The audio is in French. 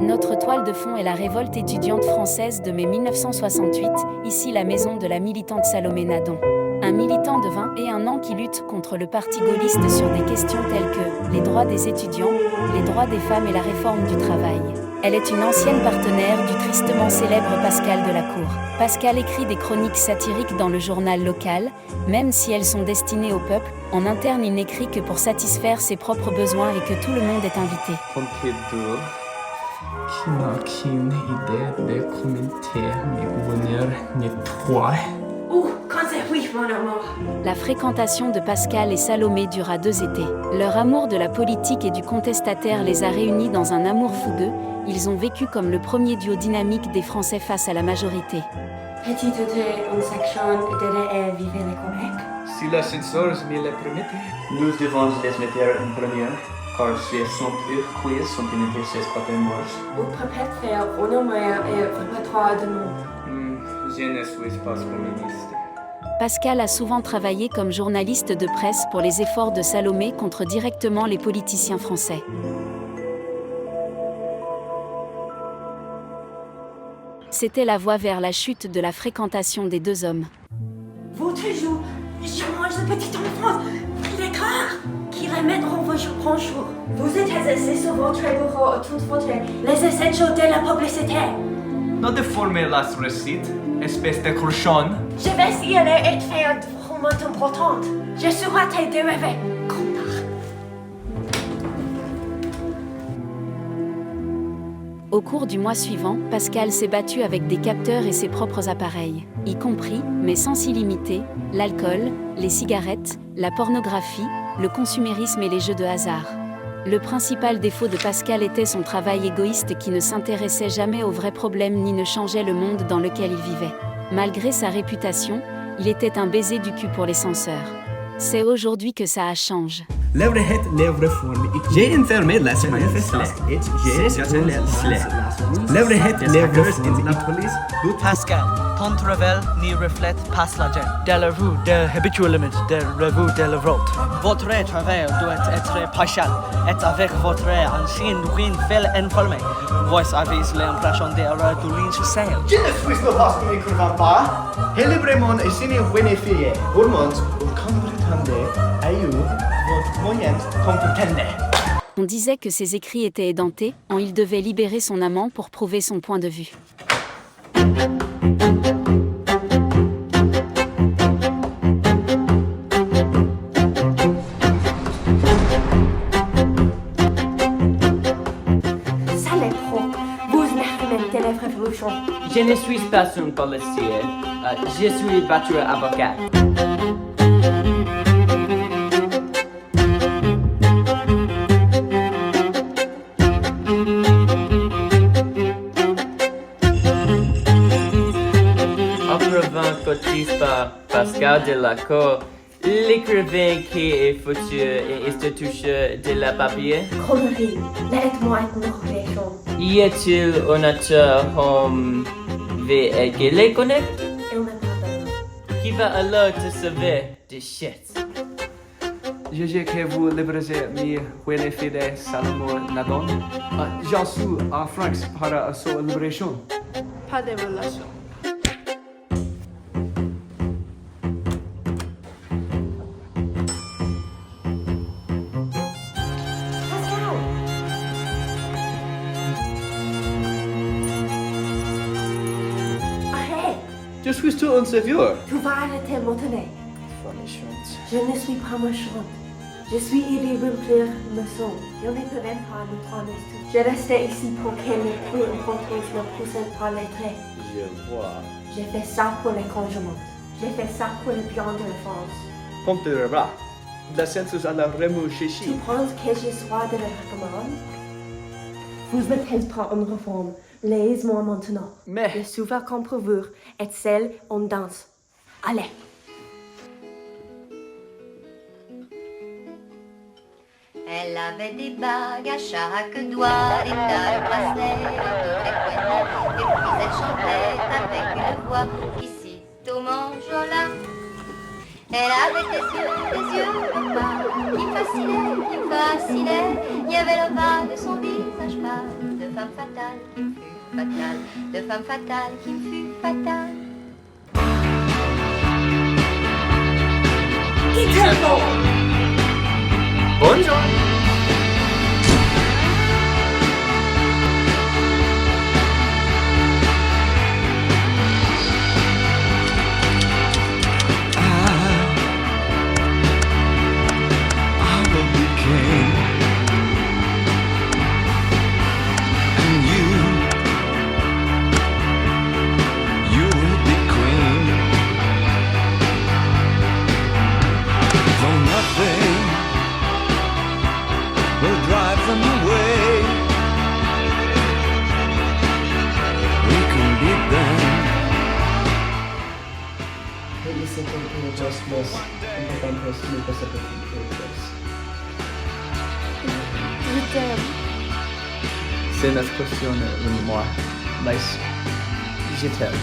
Notre toile de fond est la révolte étudiante française de mai 1968, ici la maison de la militante Salomé Nadon. Un militant de 21 ans qui lutte contre le parti gaulliste sur des questions telles que les droits des étudiants, les droits des femmes et la réforme du travail. Elle est une ancienne partenaire du tristement célèbre Pascal Delacour. Pascal écrit des chroniques satiriques dans le journal local, même si elles sont destinées au peuple. En interne, il n'écrit que pour satisfaire ses propres besoins et que tout le monde est invité. Pompidou, 기막힌 idée de commenter mes bonheurs nettoie. Oui, mon amour. La fréquentation de Pascal et Salomé dura 2 étés. Leur amour de la politique et du contestataire les a réunis dans un amour fougueux. Ils ont vécu comme le premier duo dynamique des Français face à la majorité. Petit était une section de vivre les Québec. Si la censure me le permette, nous devons les mettre en première, car ce sont eux qui sont pénétrés ces patrimonies. Ou peut-être faire une meilleure répertoire de nous. Je ne suis pas féministe. Pascal a souvent travaillé comme journaliste de presse pour les efforts de Salomé contre directement les politiciens français. C'était la voie vers la chute de la fréquentation des deux hommes. Votre jour, je mange le petit enfant, il est clair, qui ramèneront vos jour. Vous êtes assis sur votre bureau toute votre les essentiels de la publicité. Not de former la recette, espèce de cochon. Je vais y aller et faire de vraiment importante. Je serai tes dérivés. Au cours du mois suivant, Pascal s'est battu avec des capteurs et ses propres appareils, y compris, mais sans s'illimiter, l'alcool, les cigarettes, la pornographie, le consumérisme et les jeux de hasard. Le principal défaut de Pascal était son travail égoïste qui ne s'intéressait jamais aux vrais problèmes ni ne changeait le monde dans lequel il vivait. Malgré sa réputation, il était un baiser du cul pour les censeurs. C'est aujourd'hui que ça change. J'ai enfermé la semaine Pascal, ton travail n'y reflète pas l'argent. De la rue de habitual limit, de la rue de la route. Votre travail doit être partial, et avec votre ancienne ruine fait informé. Vous avez l'impression d'erreur de l'insuccès. Je ne suis pas pas. Célébrement et signé bénéficié. Pour le monde, vous comprenez votre moyen compétente. On disait que ses écrits étaient édentés, il devait libérer son amant pour prouver son point de vue. Ça les pro, vous n'arrêtez la révolution. Je ne suis pas un policier, je suis battu avocat. Cotrice par Pascal Delacour, l'écrivain qui est foutu et institution de la papier. Connerie, laisse-moi être révolution. Y a-t-il un auteur qui les connaît? Il n'a pas Qui va alors te sauver de shit? Je sais que vous libérez mes bénéfices de Salomé Nadon. J'en suis en France par sa libération. Pas de relation. Je suis tout un savieur. Tu vas arrêter maintenant. Je ne suis pas méchante. Je suis idée de remplir ma son. Il ne peut même pas nous prendre tout. Je restais ici pour que les plus importants ne poussent pas les traits. Je vois. J'ai fait ça pour les conjoints. J'ai fait ça pour le bien de la France. Pompe de rat. La censure à la remouche Tu ici. penses que je sois de la recommande? Vous ne faites pas une réforme. Laisse-moi maintenant. Mais... Le souverain contre vous est celle on danse. Allez. Elle avait des bagues à chaque doigt, des tas de bracelets dans tous les poignets. Et puis elle chantait avec une voix qui cite au manjola. Elle avait des yeux noirs qui fascinaient. Il y avait le bas de son visage pâle. femme fatale qui me fut fatale, de femme fatale qui me fut fatale. Bonjour. I will be king, and you will be queen. Though nothing will drive them away, we can beat them. Naisipin ko ni Diyos Mas, importante sa lupa sa Pilipinas. Je t'aime. C'est notre question de moi. Mais je t'aime.